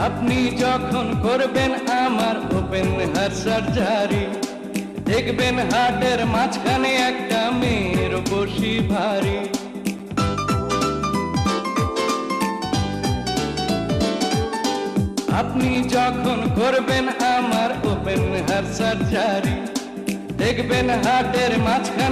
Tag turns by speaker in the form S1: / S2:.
S1: আপনি যখন করবেন আমার ওপেন হার্ট সার্জারি, দেখবেন হার্টের মাঝখানে একটা মেয়ের বসি ভারী। আপনি যখন করবেন আমার ওপেন হার্ট সার্জারি, দেখবেন হার্টের মাঝখানে